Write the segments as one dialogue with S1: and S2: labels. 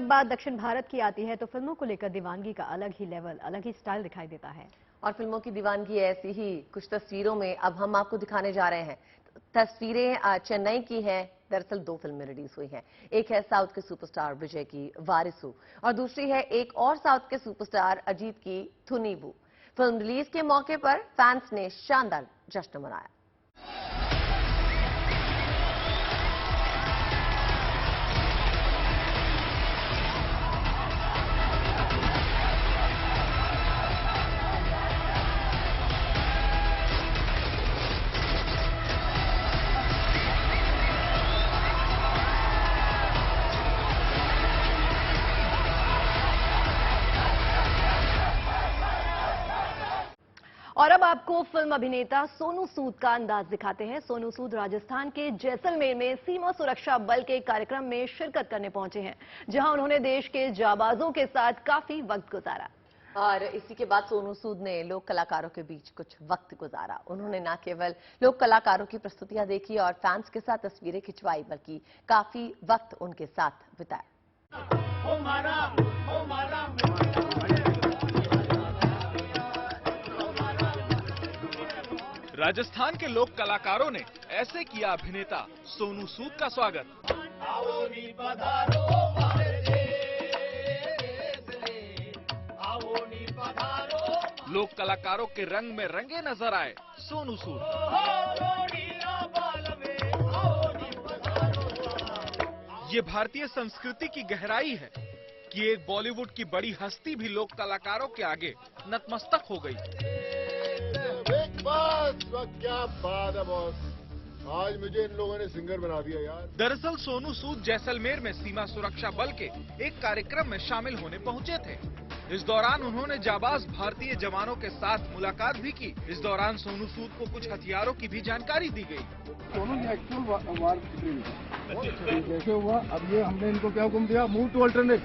S1: जब बात दक्षिण भारत की आती है तो फिल्मों को लेकर दीवानगी का अलग ही लेवल, अलग ही स्टाइल दिखाई देता है।
S2: और फिल्मों की दीवानगी ऐसी ही कुछ तस्वीरों में अब हम आपको दिखाने जा रहे हैं। तस्वीरें चेन्नई की हैं। दरअसल दो फिल्में रिलीज हुई हैं। एक है साउथ के सुपरस्टार विजय की वारिसु और दूसरी है एक और साउथ के सुपरस्टार अजीत की थुनीवु। फिल्म रिलीज के मौके पर फैंस ने शानदार जश्न मनाया।
S1: और अब आपको फिल्म अभिनेता सोनू सूद का अंदाज दिखाते हैं। सोनू सूद राजस्थान के जैसलमेर में सीमा सुरक्षा बल के कार्यक्रम में शिरकत करने पहुंचे हैं, जहां उन्होंने देश के जाबाजों के साथ काफी वक्त गुजारा।
S2: और इसी के बाद सोनू सूद ने लोक कलाकारों के बीच कुछ वक्त गुजारा। उन्होंने न केवल लोक कलाकारों की प्रस्तुतियां देखी और फैंस के साथ तस्वीरें खिंचवाई, बल्कि काफी वक्त उनके साथ बिताया।
S3: राजस्थान के लोक कलाकारों ने ऐसे किया अभिनेता सोनू सूद का स्वागत। लोक कलाकारों के रंग में रंगे नजर आए सोनू सूद। ये भारतीय संस्कृति की गहराई है कि एक बॉलीवुड की बड़ी हस्ती भी लोक कलाकारों के आगे नतमस्तक हो गई।
S4: क्या बात है बॉस, आज मुझे इन लोगों ने सिंगर बना दिया यार।
S3: दरअसल सोनू सूद जैसलमेर में सीमा सुरक्षा बल के एक कार्यक्रम में शामिल होने पहुंचे थे। इस दौरान उन्होंने जाबाज भारतीय जवानों के साथ मुलाकात भी की। इस दौरान सोनू सूद को कुछ हथियारों की भी जानकारी दी गई।
S4: सोनू जी एक्चुअल वार जैसे हुआ, अब ये हमने इनको क्या हुक्म दिया, मूव टू अल्टरनेट।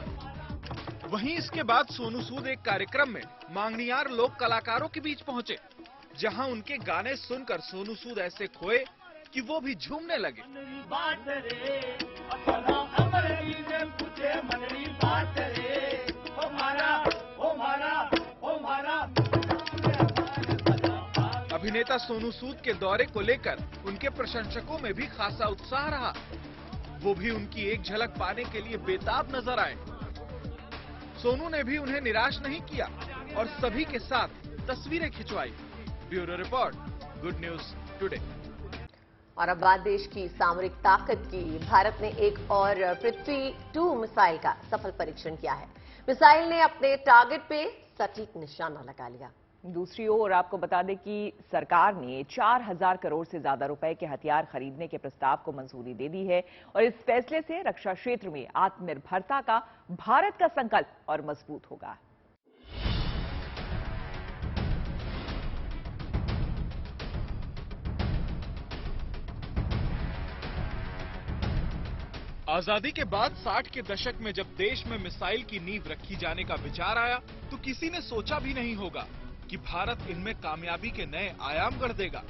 S3: वहीं इसके बाद सोनू सूद एक कार्यक्रम में मांगनियार लोक कलाकारों के बीच पहुंचे, जहां उनके गाने सुनकर सोनू सूद ऐसे खोए कि वो भी झूमने लगे। अभिनेता सोनू सूद के दौरे को लेकर उनके प्रशंसकों में भी खासा उत्साह रहा। वो भी उनकी एक झलक पाने के लिए बेताब नजर आए। सोनू ने भी उन्हें निराश नहीं किया और सभी के साथ तस्वीरें खिंचवाई। Bureau report, good news today.
S2: और अब बात देश की सामरिक ताकत की। भारत ने एक और पृथ्वी 2 मिसाइल का सफल परीक्षण किया है। मिसाइल ने अपने टारगेट पे सटीक निशाना लगा लिया।
S5: दूसरी ओर आपको बता दें कि सरकार ने 4000 करोड़ से ज्यादा रुपए के हथियार खरीदने के प्रस्ताव को मंजूरी दे दी है और इस फैसले से रक्षा क्षेत्र में आत्मनिर्भरता का भारत का संकल्प और मजबूत होगा।
S3: आजादी के बाद 60 के दशक में जब देश में मिसाइल की नींव रखी जाने का विचार आया तो किसी ने सोचा भी नहीं होगा कि भारत इनमें कामयाबी के नए आयाम गढ़ देगा।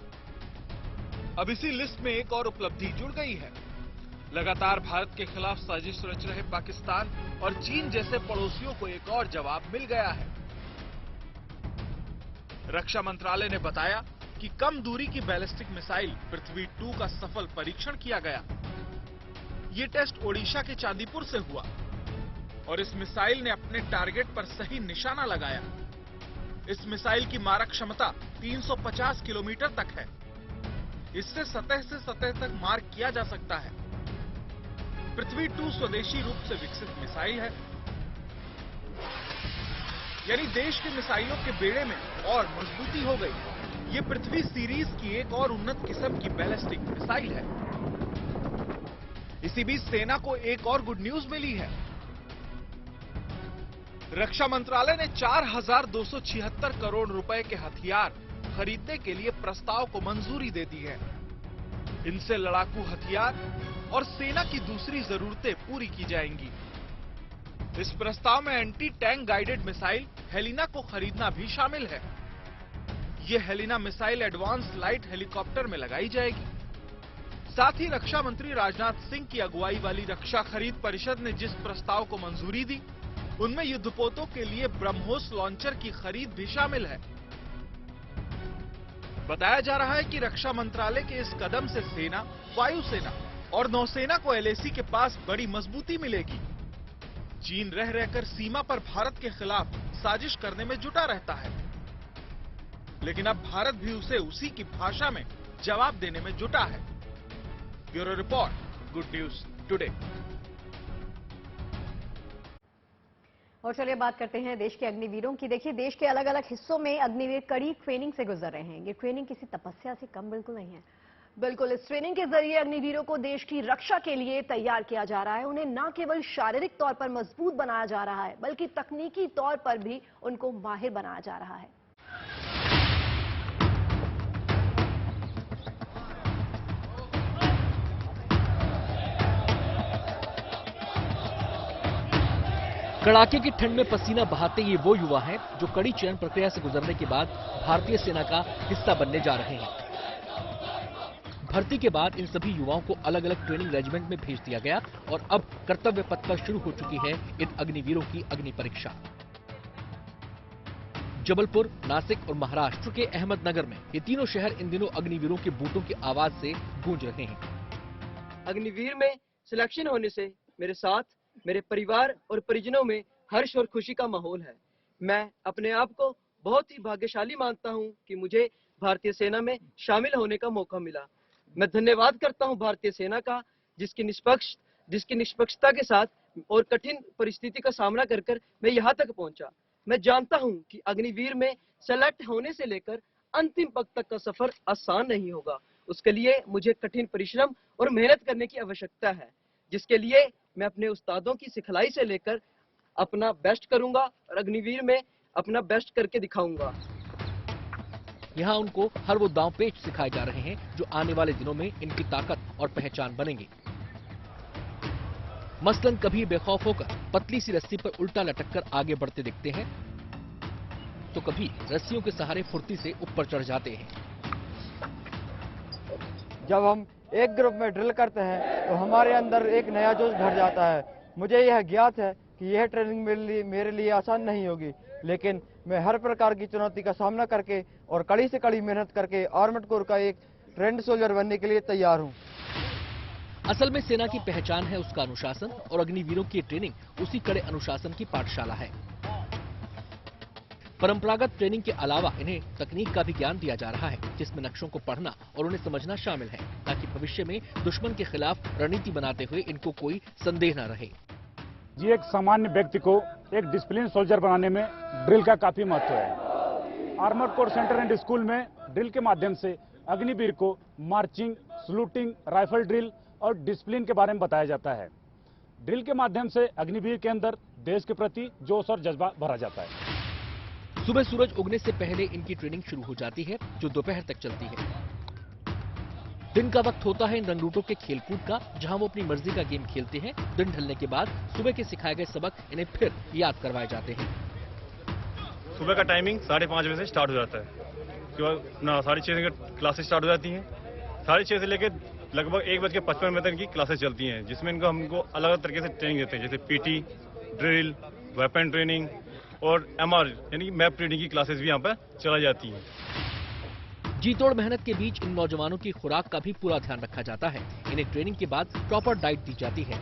S3: अब इसी लिस्ट में एक और उपलब्धि जुड़ गई है। लगातार भारत के खिलाफ साजिश रच रहे पाकिस्तान और चीन जैसे पड़ोसियों को एक और जवाब मिल गया है। रक्षा मंत्रालय ने बताया कि कम दूरी की बैलिस्टिक मिसाइल पृथ्वी 2 का सफल परीक्षण किया गया। ये टेस्ट ओडिशा के चांदीपुर से हुआ और इस मिसाइल ने अपने टारगेट पर सही निशाना लगाया। इस मिसाइल की मारक क्षमता 350 किलोमीटर तक है। इससे सतह से सतह तक मार किया जा सकता है। पृथ्वी 2 स्वदेशी रूप से विकसित मिसाइल है, यानी देश के मिसाइलों के बेड़े में और मजबूती हो गई। ये पृथ्वी सीरीज की एक और उन्नत किस्म की बैलिस्टिक मिसाइल है। इसी बीच सेना को एक और गुड न्यूज मिली है। रक्षा मंत्रालय ने 4276 करोड़ रुपए के हथियार खरीदने के लिए प्रस्ताव को मंजूरी दे दी है। इनसे लड़ाकू हथियार और सेना की दूसरी जरूरतें पूरी की जाएंगी। इस प्रस्ताव में anti tank guided missile Helina को खरीदना भी शामिल है। ये Helina missile advance light helicopter में लगाई जाएगी। साथ ही रक्षा मंत्री राजनाथ सिंह की अगुवाई वाली रक्षा खरीद परिषद ने जिस प्रस्ताव को मंजूरी दी, उनमें युद्धपोतों के लिए ब्रह्मोस लॉन्चर की खरीद भी शामिल है। बताया जा रहा है कि रक्षा मंत्रालय के इस कदम से सेना, वायुसेना और नौसेना को LAC के पास बड़ी मजबूती मिलेगी। चीन रह रहकर सीमा पर भारत के खिलाफ साजिश करने में जुटा रहता है, लेकिन अब भारत भी उसे उसी की भाषा में जवाब देने में जुटा है। Bureau report, good news today.
S1: और चलिए बात करते हैं देश के अग्निवीरों की। देखिए, देश के अलग अलग हिस्सों में अग्निवीर कड़ी ट्रेनिंग से गुजर रहे हैं। ये ट्रेनिंग किसी तपस्या से कम बिल्कुल नहीं है। बिल्कुल, इस ट्रेनिंग के जरिए अग्निवीरों को देश की रक्षा के लिए तैयार किया जा रहा है। उन्हें न केवल शारीरिक तौर पर मजबूत बनाया जा रहा है, बल्कि तकनीकी तौर पर भी उनको माहिर बनाया जा रहा है।
S6: कड़ाके की ठंड में पसीना बहाते ये वो युवा हैं जो कड़ी चयन प्रक्रिया से गुजरने के बाद भारतीय सेना का हिस्सा बनने जा रहे हैं। भर्ती के बाद इन सभी युवाओं को अलग अलग ट्रेनिंग रेजिमेंट में भेज दिया गया और अब कर्तव्य पथ पर शुरू हो चुकी है इन अग्निवीरों की अग्नि परीक्षा। जबलपुर, नासिक और महाराष्ट्र के अहमदनगर में ये तीनों शहर इन दिनों अग्निवीरों के बूटों की आवाज से गूंज रहे हैं।
S7: अग्निवीर में सिलेक्शन होने से मेरे साथ मेरे परिवार और परिजनों में हर्ष और खुशी का माहौल है। मैं अपने आप को बहुत ही भाग्यशाली मानता हूं कि मुझे भारतीय सेना में शामिल होने का मौका मिला। मैं धन्यवाद करता हूं भारतीय सेना का, जिसकी निष्पक्षता के साथ और कठिन परिस्थिति का सामना कर मैं यहां तक पहुंचा। मैं जानता हूं कि अग्निवीर में सेलेक्ट होने से लेकर अंतिम पग तक का सफर आसान नहीं होगा। उसके लिए मुझे कठिन परिश्रम और मेहनत करने की आवश्यकता है, जिसके लिए मैं अपने उस्तादों की सिखलाई से लेकर अपना बेस्ट करूंगा और अग्निवीर में अपना बेस्ट करके दिखाऊंगा।
S6: यहाँ उनको हर वो दांव पेच सिखाए जा रहे हैं जो आने वाले दिनों में इनकी ताकत और पहचान बनेंगे। मसलन कभी बेखौफ होकर पतली सी रस्सी पर उल्टा लटककर आगे बढ़ते दिखते हैं, तो कभी रस्सियों के सहारे फुर्ती से ऊपर चढ़ जाते हैं।
S8: जब हम एक ग्रुप में ड्रिल करते हैं तो हमारे अंदर एक नया जोश भर जाता है। मुझे यह ज्ञात है कि यह ट्रेनिंग मेरे लिए आसान नहीं होगी, लेकिन मैं हर प्रकार की चुनौती का सामना करके और कड़ी से कड़ी मेहनत करके आर्मड कोर का एक ट्रेंड सोल्जर बनने के लिए तैयार हूँ।
S6: असल में सेना की पहचान है उसका अनुशासन और अग्निवीरों की ट्रेनिंग उसी कड़े अनुशासन की पाठशाला है। परंपरागत ट्रेनिंग के अलावा इन्हें तकनीक का भी ज्ञान दिया जा रहा है, जिसमें नक्शों को पढ़ना और उन्हें समझना शामिल है, ताकि भविष्य में दुश्मन के खिलाफ रणनीति बनाते हुए इनको कोई संदेह न रहे।
S9: जी, एक सामान्य व्यक्ति को एक डिसिप्लिन सोल्जर बनाने में ड्रिल का काफी महत्व है। Armoured corps centre and school में ड्रिल के माध्यम से अग्निवीर को मार्चिंग, सलूटिंग, राइफल ड्रिल और डिसिप्लिन के बारे में बताया जाता है। ड्रिल के माध्यम से अग्निवीर के अंदर देश के प्रति जोश और जज्बा भरा जाता है।
S6: सुबह सूरज उगने से पहले इनकी ट्रेनिंग शुरू हो जाती है, जो दोपहर तक चलती है। दिन का वक्त होता है इन रंगरूटों के खेलकूद का, जहां वो अपनी मर्जी का गेम खेलते हैं। दिन ढलने के बाद सुबह के सिखाए गए सबक इन्हें फिर याद करवाए जाते हैं।
S10: सुबह का टाइमिंग 5:30 बजे से स्टार्ट हो जाता है। उसके बाद 6:30 क्लासेस स्टार्ट हो जाती हैं। 6:30 से लेकर लगभग 1:55 तक की क्लासेस चलती हैं, जिसमें हमको अलग अलग तरीके से ट्रेनिंग देते हैं, जैसे पीटी, ड्रिल, वेपन ट्रेनिंग और MR यानी मैप ट्रेनिंग की क्लासेस भी यहाँ पर चलाई जाती हैं।
S6: जी तोड़ मेहनत के बीच इन नौजवानों की खुराक का भी पूरा ध्यान रखा जाता है। इन्हें ट्रेनिंग के बाद प्रॉपर डाइट दी जाती है।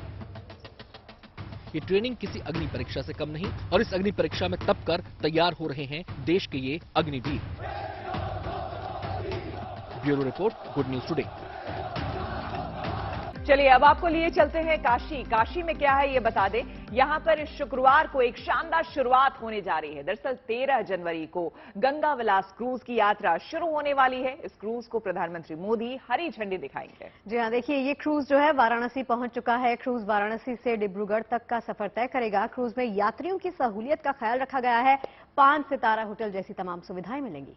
S6: ये ट्रेनिंग किसी अग्नि परीक्षा से कम नहीं, और इस अग्नि परीक्षा में तप कर तैयार हो रहे हैं देश के ये Agniveer. Bureau report, good news today.
S5: चलिए अब आपको लिए चलते हैं काशी। काशी में क्या है ये बता दें। यहां पर इस शुक्रवार को एक शानदार शुरुआत होने जा रही है। दरअसल 13 जनवरी को गंगा विलास क्रूज की यात्रा शुरू होने वाली है। इस क्रूज को प्रधानमंत्री मोदी हरी झंडी दिखाएंगे।
S1: जी हाँ, देखिए ये क्रूज जो है वाराणसी पहुंच चुका है। क्रूज वाराणसी से डिब्रूगढ़ तक का सफर तय करेगा। क्रूज में यात्रियों की सहूलियत का ख्याल रखा गया है। 5 सितारा होटल जैसी तमाम सुविधाएं मिलेंगी।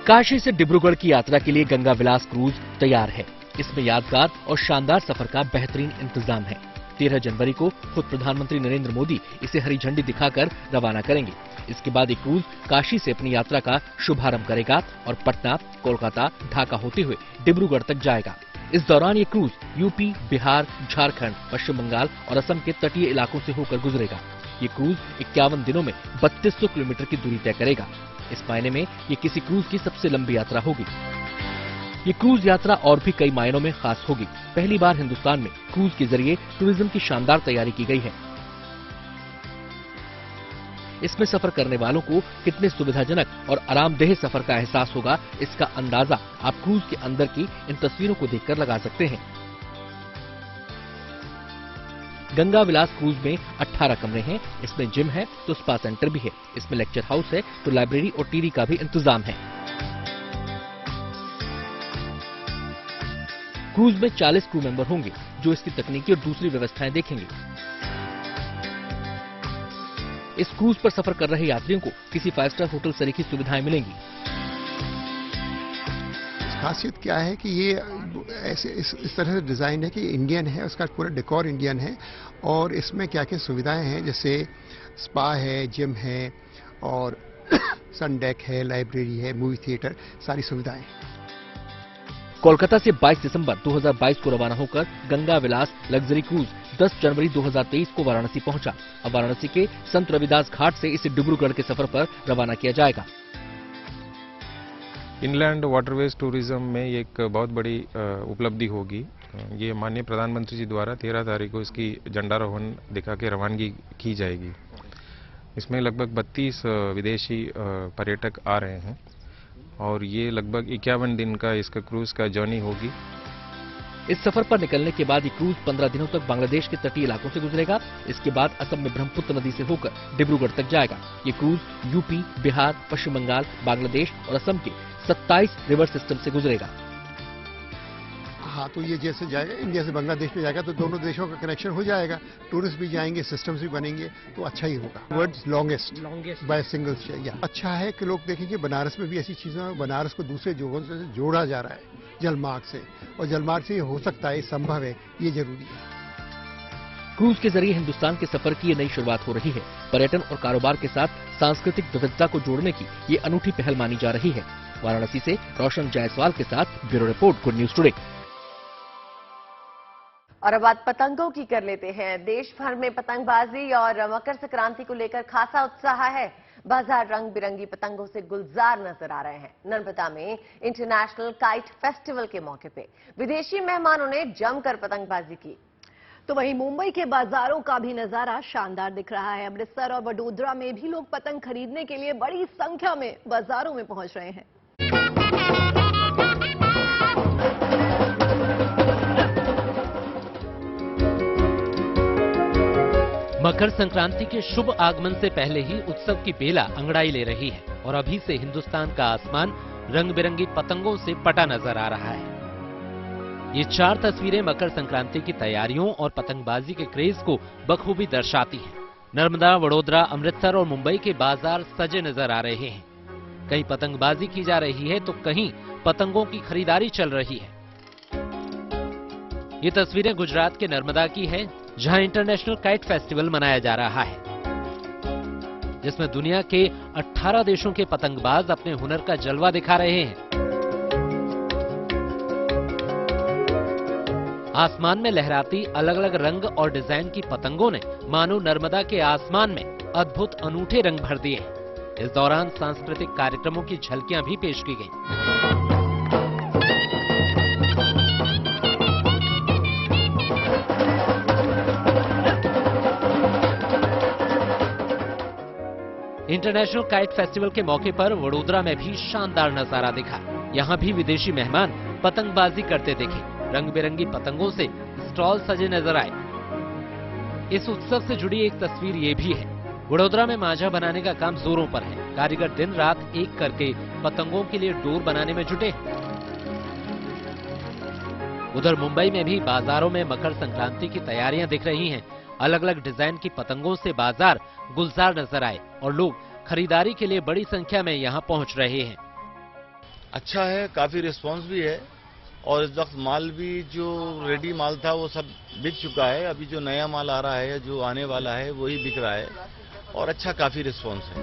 S6: काशी से डिब्रूगढ़ की यात्रा के लिए गंगा विलास क्रूज तैयार है। इसमें यादगार और शानदार सफर का बेहतरीन इंतजाम है। 13 जनवरी को खुद प्रधानमंत्री नरेंद्र मोदी इसे हरी झंडी दिखाकर रवाना करेंगे। इसके बाद ये क्रूज काशी से अपनी यात्रा का शुभारंभ करेगा और पटना, कोलकाता, ढाका होते हुए डिब्रूगढ़ तक जाएगा। इस दौरान ये क्रूज यूपी, बिहार, झारखंड, पश्चिम बंगाल और असम के तटीय इलाकों से होकर गुजरेगा। ये क्रूज 51 दिनों में 3200 किलोमीटर की दूरी तय करेगा। इस मायने में ये किसी क्रूज की सबसे लंबी यात्रा होगी। ये क्रूज यात्रा और भी कई मायनों में खास होगी। पहली बार हिंदुस्तान में क्रूज के जरिए टूरिज्म की शानदार तैयारी की गई है। इसमें सफर करने वालों को कितने सुविधाजनक और आरामदेह सफर का एहसास होगा, इसका अंदाजा आप क्रूज के अंदर की इन तस्वीरों को देखकर लगा सकते हैं। गंगा विलास क्रूज में 18 कमरे हैं। इसमें जिम है तो स्पा सेंटर भी है। इसमें लेक्चर हाउस है तो लाइब्रेरी और टीवी का भी इंतजाम है। क्रूज में 40 क्रू मेंबर होंगे जो इसकी तकनीकी और दूसरी व्यवस्थाएं देखेंगे। इस क्रूज पर सफर कर रहे यात्रियों को किसी 5 स्टार होटल सरीखी सुविधाएं मिलेंगी।
S11: खासियत क्या है कि ये ऐसे इस तरह से डिज़ाइन है कि इंडियन है, उसका पूरा डेकोर इंडियन है और इसमें क्या क्या सुविधाएं हैं, जैसे स्पा है, जिम है और सन डेक है, लाइब्रेरी है, मूवी थिएटर, सारी सुविधाएं।
S6: कोलकाता से 22 दिसंबर 2022 को रवाना होकर गंगा विलास लग्जरी क्रूज 10 जनवरी 2023 को वाराणसी पहुंचा। अब वाराणसी के संत रविदास घाट से इसे डिब्रूगढ़ के सफर पर रवाना किया जाएगा।
S12: इनलैंड वाटरवेज टूरिज्म में एक बहुत बड़ी उपलब्धि होगी। ये माननीय प्रधानमंत्री जी द्वारा 13 तारीख को इसकी झंडारोहण दिखा के रवानगी की जाएगी। इसमें लगभग 32 विदेशी पर्यटक आ रहे हैं और ये लगभग 51 दिन का इसका क्रूज का जर्नी होगी।
S6: इस सफर पर निकलने के बाद ये क्रूज 15 दिनों तक बांग्लादेश के तटीय इलाकों से गुजरेगा। इसके बाद असम में ब्रह्मपुत्र नदी से होकर डिब्रूगढ़ तक जाएगा। ये क्रूज यूपी, बिहार, पश्चिम बंगाल, बांग्लादेश और असम के 27 रिवर सिस्टम से गुजरेगा।
S11: हाँ, तो ये जैसे जाएगा इंडिया से बांग्लादेश में जाएगा तो दोनों देशों का कनेक्शन हो जाएगा, टूरिस्ट भी जाएंगे, सिस्टम्स भी बनेंगे, तो अच्छा ही होगा। World's longest by single stay. अच्छा है कि लोग देखेंगे बनारस में भी ऐसी चीजें हैं, बनारस को दूसरे जगहों से जोड़ा जा रहा है जलमार्ग से, और जलमार्ग से ये हो सकता है, संभव है, ये जरूरी है।
S6: क्रूज के जरिए हिंदुस्तान के सफर की ये नई शुरुआत हो रही है। पर्यटन और कारोबार के साथ सांस्कृतिक विविधता को जोड़ने की ये अनूठी पहल मानी जा रही है। वाराणसी से रोशन जायसवाल के साथ bureau report, good news today.
S2: और अब बात पतंगों की कर लेते हैं। देश भर में पतंगबाजी और मकर संक्रांति को लेकर खासा उत्साह है। बाजार रंग बिरंगी पतंगों से गुलजार नजर आ रहे हैं। नर्मदा में इंटरनेशनल काइट फेस्टिवल के मौके पे विदेशी मेहमानों ने जमकर पतंगबाजी की।
S1: तो वहीं मुंबई के बाजारों का भी नजारा शानदार दिख रहा है। अमृतसर और वडोदरा में भी लोग पतंग खरीदने के लिए बड़ी संख्या में बाजारों में पहुंच रहे हैं।
S13: मकर संक्रांति के शुभ आगमन से पहले ही उत्सव की बेला अंगड़ाई ले रही है और अभी से हिंदुस्तान का आसमान रंग बिरंगी पतंगों से पटा नजर आ रहा है। ये 4 तस्वीरें मकर संक्रांति की तैयारियों और पतंगबाजी के क्रेज को बखूबी दर्शाती हैं। नर्मदा, वडोदरा, अमृतसर और मुंबई के बाजार सजे नजर आ रहे हैं। कहीं पतंगबाजी की जा रही है तो कहीं पतंगों की खरीदारी चल रही है। ये तस्वीरें गुजरात के नर्मदा की है, जहां इंटरनेशनल काइट फेस्टिवल मनाया जा रहा है, जिसमें दुनिया के 18 देशों के पतंगबाज अपने हुनर का जलवा दिखा रहे हैं। आसमान में लहराती अलग अलग रंग और डिजाइन की पतंगों ने मानो नर्मदा के आसमान में अद्भुत अनूठे रंग भर दिए। इस दौरान सांस्कृतिक कार्यक्रमों की झलकियां भी पेश की गईं। इंटरनेशनल काइट फेस्टिवल के मौके पर वडोदरा में भी शानदार नजारा दिखा। यहाँ भी विदेशी मेहमान पतंगबाजी करते दिखे। रंग बिरंगी पतंगों से स्टॉल सजे नजर आए। इस उत्सव से जुड़ी एक तस्वीर ये भी है। वडोदरा में मांझा बनाने का काम जोरों पर है। कारीगर दिन रात एक करके पतंगों के लिए डोर बनाने में जुटे। उधर मुंबई में भी बाजारों में मकर संक्रांति की तैयारियां दिख रही हैं। अलग अलग डिजाइन की पतंगों से बाजार गुलजार नजर आए और लोग खरीदारी के लिए बड़ी संख्या में यहां पहुंच रहे हैं।
S14: अच्छा है, काफी रिस्पांस भी है और इस वक्त माल भी जो रेडी माल था वो सब बिक चुका है। अभी जो नया माल आ रहा है, जो आने वाला है, वही बिक रहा है और अच्छा काफी रिस्पॉन्स है।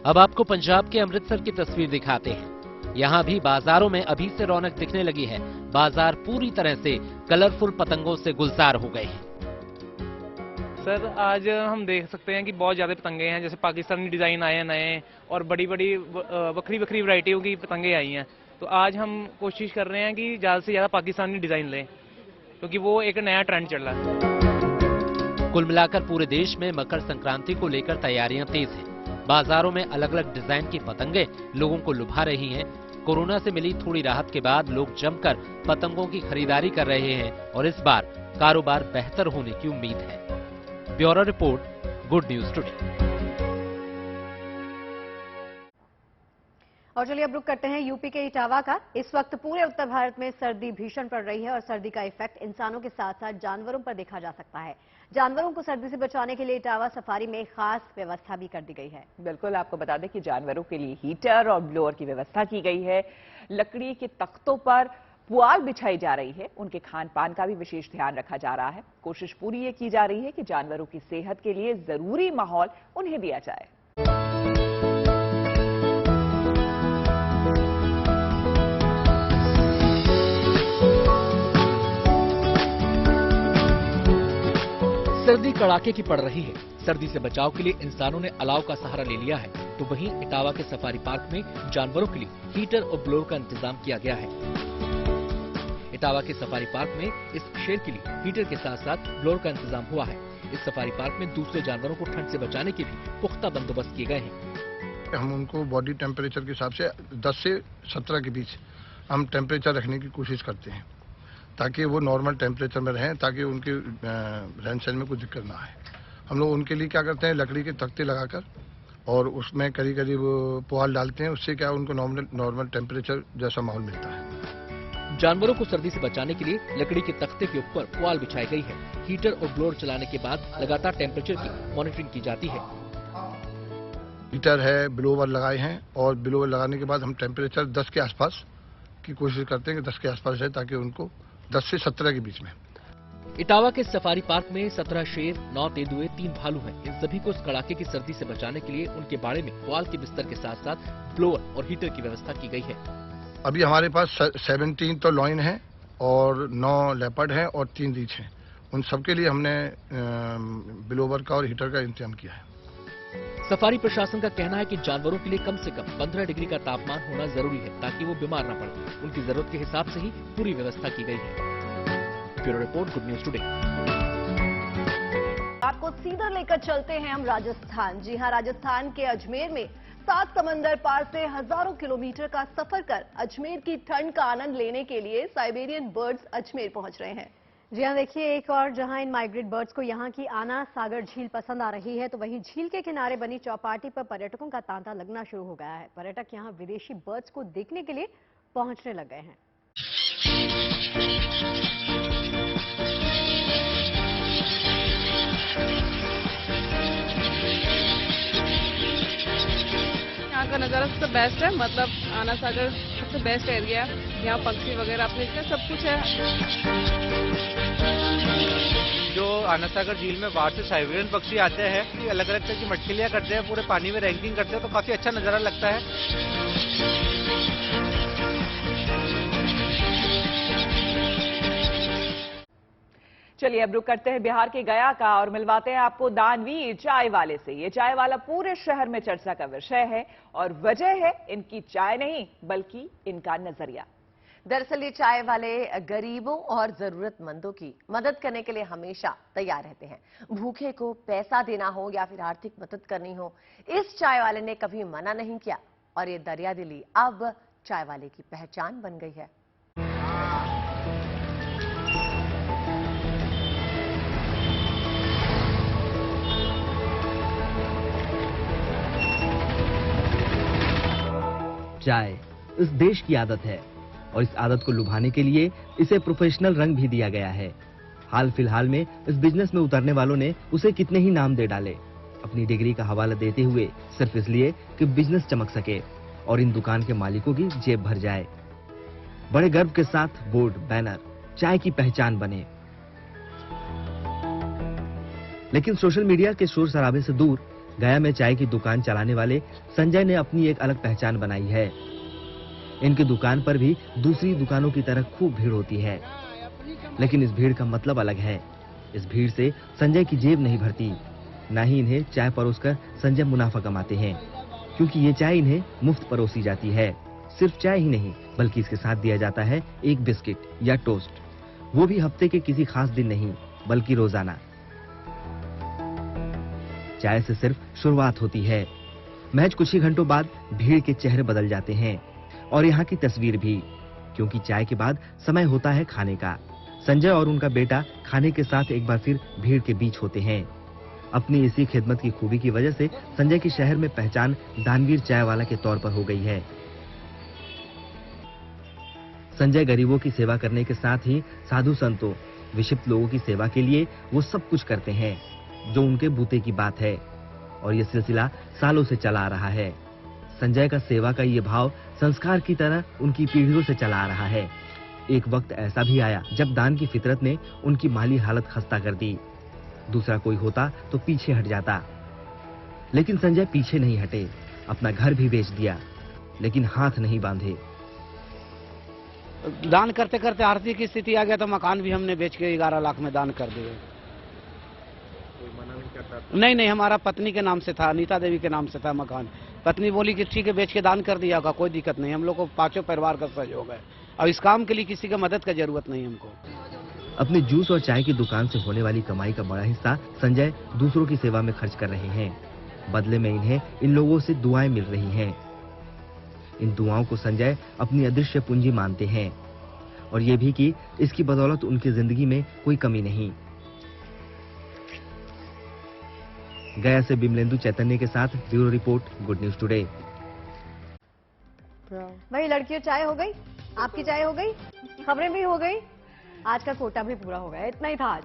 S13: अब आपको पंजाब के अमृतसर की तस्वीर दिखाते हैं। यहाँ भी बाजारों में अभी से रौनक दिखने लगी है। बाजार पूरी तरह से कलरफुल पतंगों से गुलजार हो गए हैं।
S15: सर आज हम देख सकते हैं कि बहुत ज़्यादा पतंगे हैं, जैसे पाकिस्तानी डिज़ाइन आए हैं नए और बड़ी बड़ी बकरी बकरी वैरायटियों की पतंगे आई हैं। तो आज हम कोशिश कर रहे हैं कि ज़्यादा से ज़्यादा पाकिस्तानी डिज़ाइन लें, क्योंकि वो एक नया ट्रेंड चल रहा है।
S13: कुल मिलाकर पूरे देश में मकर संक्रांति को लेकर तैयारियां तेज हैं। बाजारों में अलग अलग डिजाइन की पतंगे लोगों को लुभा रही हैं। कोरोना से मिली थोड़ी राहत के बाद लोग जमकर पतंगों की खरीदारी कर रहे हैं और इस बार कारोबार बेहतर होने की उम्मीद है। Bureau report, good news today.
S1: और चलिए अब रुक करते हैं यूपी के इटावा का। इस वक्त पूरे उत्तर भारत में सर्दी भीषण पड़ रही है और सर्दी का इफेक्ट इंसानों के साथ साथ जानवरों पर देखा जा सकता है। जानवरों को सर्दी से बचाने के लिए इटावा सफारी में खास व्यवस्था भी कर दी गई है।
S5: बिल्कुल, आपको बता दें कि जानवरों के लिए हीटर और ब्लोअर की व्यवस्था की गई है। लकड़ी के तख्तों पर पुआल बिछाई जा रही है। उनके खान पान का भी विशेष ध्यान रखा जा रहा है। कोशिश पूरी ये की जा रही है कि जानवरों की सेहत के लिए जरूरी माहौल उन्हें दिया जाए।
S6: सर्दी कड़ाके की पड़ रही है। सर्दी से बचाव के लिए इंसानों ने अलाव का सहारा ले लिया है, तो वहीं इटावा के सफारी पार्क में जानवरों के लिए हीटर और ब्लोअर का इंतजाम किया गया है। इटावा के सफारी पार्क में इस शेर के लिए हीटर के साथ साथ ब्लोअर का इंतजाम हुआ है। इस सफारी पार्क में दूसरे जानवरों को ठंड से बचाने के भी पुख्ता बंदोबस्त किए गए हैं।
S11: हम उनको बॉडी टेम्परेचर के हिसाब से 10 से 17 के बीच हम टेम्परेचर रखने की कोशिश करते हैं, ताकि वो नॉर्मल टेम्परेचर में रहें, ताकि उनके रहन सहन में कोई दिक्कत ना आए। हम लोग उनके लिए क्या करते हैं, लकड़ी के तख्ते लगाकर और उसमें करीब करीब पुआल डालते हैं। उससे क्या उनको नॉर्मल टेम्परेचर जैसा माहौल मिलता है।
S6: जानवरों को सर्दी से बचाने के लिए लकड़ी के तख्ते के ऊपर पुआल बिछाई गई है। हीटर और ब्लोअर चलाने के बाद लगातार टेम्परेचर की मॉनिटरिंग की जाती है।
S11: हीटर है, ब्लोअर लगाए हैं और ब्लोअर लगाने के बाद हम टेम्परेचर 10 के आसपास की कोशिश करते हैं कि 10 के आसपास है, ताकि उनको 10 से 17 के बीच में।
S6: इटावा के सफारी पार्क में 17 शेर, 9 तेंदुए, 3 भालू हैं। इन सभी को इस कड़ाके की सर्दी से बचाने के लिए उनके बाड़े में पुआल के बिस्तर के साथ साथ ब्लोअर और हीटर की व्यवस्था की गई है।
S11: अभी हमारे पास 17 तो लॉइन है और 9 लेपर्ड हैं और 3 रीछ हैं। उन सबके लिए हमने ब्लोअर का और हीटर का इंतजाम किया है।
S6: सफारी प्रशासन का कहना है कि जानवरों के लिए कम से कम 15 डिग्री का तापमान होना जरूरी है, ताकि वो बीमार न पड़े। उनकी जरूरत के हिसाब से ही पूरी व्यवस्था की गई है। Bureau report, good news today.
S1: आपको सीधा लेकर चलते हैं हम राजस्थान। जी हां, राजस्थान के अजमेर में 7 समंदर पार से हजारों किलोमीटर का सफर कर अजमेर की ठंड का आनंद लेने के लिए साइबेरियन बर्ड्स अजमेर पहुंच रहे हैं।
S16: जी हाँ, देखिए एक और जहां इन माइग्रेट बर्ड्स को यहां की आना सागर झील पसंद आ रही है, तो वहीं झील के किनारे बनी चौपाटी पर पर्यटकों का तांता लगना शुरू हो गया है। पर्यटक यहां विदेशी बर्ड्स को देखने के लिए पहुंचने लग गए हैं।
S17: यहाँ का नज़ारा सबसे बेस्ट है, मतलब आना सागर सबसे बेस्ट एरिया है। यहाँ पक्षी वगैरह अपने सब कुछ है।
S18: जो आना सागर झील में बाहर से साइबेरियन पक्षी आते हैं, अलग अलग तरह की मछलियाँ करते हैं, पूरे पानी में रैंकिंग करते हैं, तो काफी अच्छा नज़ारा लगता है।
S5: चलिए अब रुक करते हैं बिहार के गया का और मिलवाते हैं आपको दानवी चाय वाले से। ये चाय वाला पूरे शहर में चर्चा का विषय है और वजह है इनकी चाय नहीं बल्कि इनका नजरिया।
S2: दरअसल ये चाय वाले गरीबों और जरूरतमंदों की मदद करने के लिए हमेशा तैयार रहते हैं। भूखे को पैसा देना हो या फिर आर्थिक मदद करनी हो, इस चाय वाले ने कभी मना नहीं किया और ये दरियादिली अब चाय वाले की पहचान बन गई है।
S19: चाय इस देश की आदत है और इस आदत को लुभाने के लिए इसे प्रोफेशनल रंग भी दिया गया है। हाल फिलहाल में इस बिजनेस में उतरने वालों ने उसे कितने ही नाम दे डाले, अपनी डिग्री का हवाला देते हुए सिर्फ इसलिए कि बिजनेस चमक सके और इन दुकान के मालिकों की जेब भर जाए। बड़े गर्व के साथ बोर्ड बैनर चाय की पहचान बने। लेकिन सोशल मीडिया के शोर शराबे से दूर गया में चाय की दुकान चलाने वाले संजय ने अपनी एक अलग पहचान बनाई है। इनकी दुकान पर भी दूसरी दुकानों की तरह खूब भीड़ होती है, लेकिन इस भीड़ का मतलब अलग है। इस भीड़ से संजय की जेब नहीं भरती, न ही इन्हें चाय परोसकर संजय मुनाफा कमाते हैं, क्योंकि ये चाय इन्हें मुफ्त परोसी जाती है। सिर्फ चाय ही नहीं, बल्कि इसके साथ दिया जाता है एक बिस्किट या टोस्ट, वो भी हफ्ते के किसी खास दिन नहीं, बल्कि रोजाना। चाय से सिर्फ शुरुआत होती है। महज कुछ ही घंटों बाद भीड़ के चेहरे बदल जाते हैं और यहाँ की तस्वीर भी, क्योंकि चाय के बाद समय होता है खाने का। संजय और उनका बेटा खाने के साथ एक बार फिर भीड़ के बीच होते हैं। अपनी इसी खिदमत की खूबी की वजह से संजय की शहर में पहचान दानवीर चाय वाला के तौर पर हो गई है। संजय गरीबों की सेवा करने के साथ ही साधु संतों, विक्षिप्त लोगों की सेवा के लिए वो सब कुछ करते हैं जो उनके बूते की बात है, और ये सिलसिला सालों से चला आ रहा है। संजय का सेवा का ये भाव संस्कार की तरह उनकी पीढ़ियों से चला आ रहा है। एक वक्त ऐसा भी आया जब दान की फितरत ने उनकी माली हालत खस्ता कर दी। दूसरा कोई होता तो पीछे हट जाता, लेकिन संजय पीछे नहीं हटे। अपना घर भी बेच दिया, लेकिन हाथ नहीं बांधे।
S20: दान करते करते आर्थिक स्थिति आ गया तो मकान भी हमने बेच के 11 लाख में दान कर दिए। नहीं, हमारा पत्नी के नाम से था, अनीता देवी के नाम से था मकान। पत्नी बोली कि ठीक है बेच के दान कर दिया होगा, कोई दिक्कत नहीं। हम लोग को 5 परिवार का सहयोग है और इस काम के लिए किसी का मदद का जरूरत नहीं हमको।
S19: अपने जूस और चाय की दुकान से होने वाली कमाई का बड़ा हिस्सा संजय दूसरों की सेवा में खर्च कर रहे हैं। बदले में इन्हें इन लोगों से दुआएं मिल रही हैं। इन दुआओं को संजय अपनी अदृश्य पूंजी मानते हैं, और ये भी कि इसकी बदौलत उनकी जिंदगी में कोई कमी नहीं। गया से बिमलेंदु चैतन्य के साथ bureau report, good news today.
S16: वही लड़कियों चाय हो गई, आपकी चाय हो गई, खबरें भी हो गई, आज का कोटा भी पूरा हो गया। इतना ही था आज।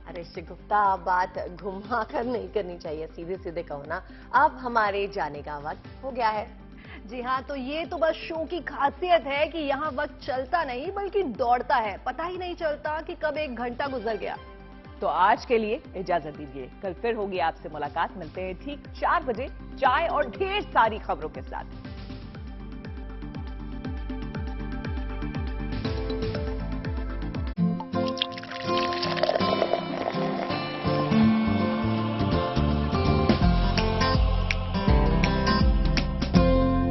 S2: अरे शिगुफ्ता, बात घुमा कर नहीं करनी चाहिए, सीधे सीधे कहो ना। अब हमारे जाने का वक्त हो गया है।
S1: जी हाँ, तो ये तो बस शो की खासियत है कि यहाँ वक्त चलता नहीं बल्कि दौड़ता है। पता ही नहीं चलता कि कब 1 घंटा गुजर गया।
S5: तो आज के लिए इजाजत दीजिए, कल फिर होगी आपसे मुलाकात। मिलते हैं ठीक 4 बजे चाय और ढेर सारी खबरों के साथ।